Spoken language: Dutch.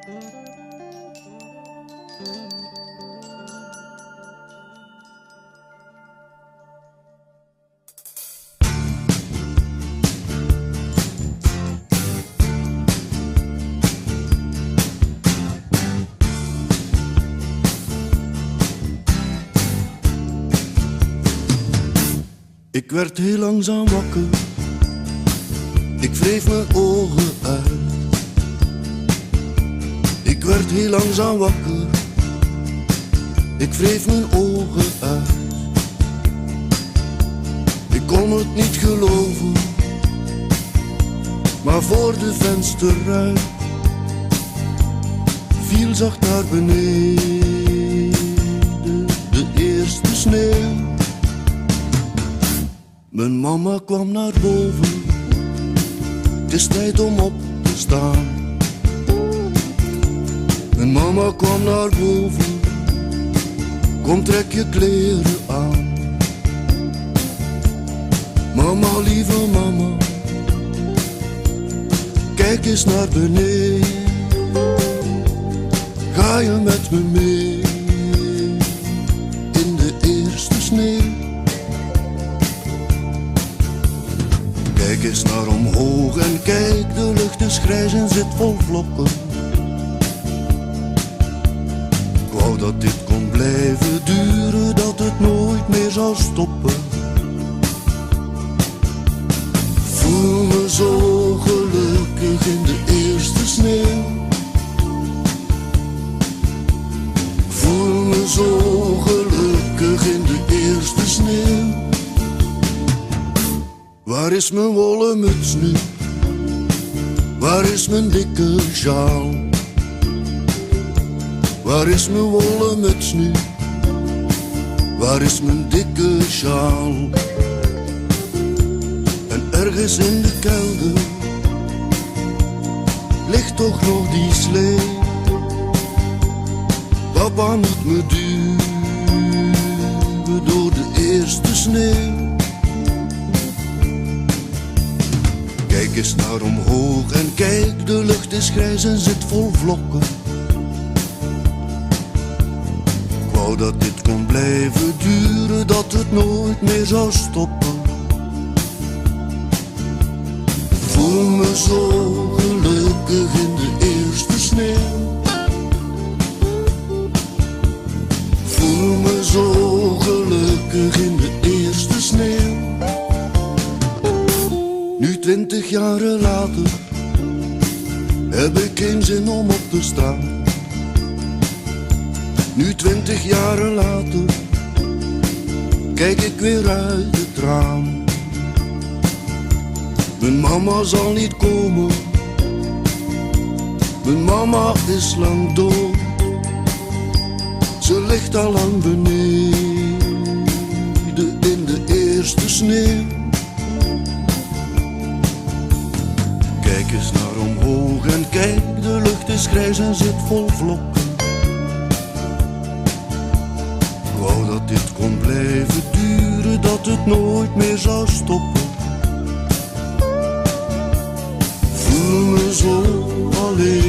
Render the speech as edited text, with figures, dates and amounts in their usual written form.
Ik werd heel langzaam wakker, ik wreef mijn ogen uit. Ik werd heel langzaam wakker, ik wreef mijn ogen uit. Ik kon het niet geloven, maar voor de vensterruit viel zacht naar beneden de eerste sneeuw. Mijn mama kwam naar boven, het is tijd om op te staan. Mijn mama kwam naar boven, kom trek je kleren aan. Mama, lieve mama, kijk eens naar beneden. Ga je met me mee in de eerste sneeuw? Kijk eens naar omhoog en kijk, de lucht is grijs en zit vol vlokken. Ik wou dat dit kon blijven duren, dat het nooit meer zou stoppen. Voel me zo gelukkig in de eerste sneeuw. Voel me zo gelukkig in de eerste sneeuw. Waar is mijn wollen muts nu? Waar is mijn dikke sjaal? Waar is mijn wollen muts nu? Waar is mijn dikke sjaal? En ergens in de kelder ligt toch nog die slee. Papa moet me duwen door de eerste sneeuw. Kijk eens naar omhoog en kijk, de lucht is grijs en zit vol vlokken. Ik wou dat dit kon blijven duren, dat het nooit meer zou stoppen. Voel me zo gelukkig in de eerste sneeuw. Voel me zo gelukkig in de eerste sneeuw. Nu 20 jaren later heb ik geen zin om op te staan. Nu 20 jaren later kijk ik weer uit het raam. Mijn mama zal niet komen, mijn mama is lang dood. Ze ligt al lang beneden in de eerste sneeuw. Kijk eens naar omhoog en kijk, de lucht is grijs en zit vol vlokken. Ik wou dat dit kon blijven duren, dat het nooit meer zou stoppen. Voel me zo alleen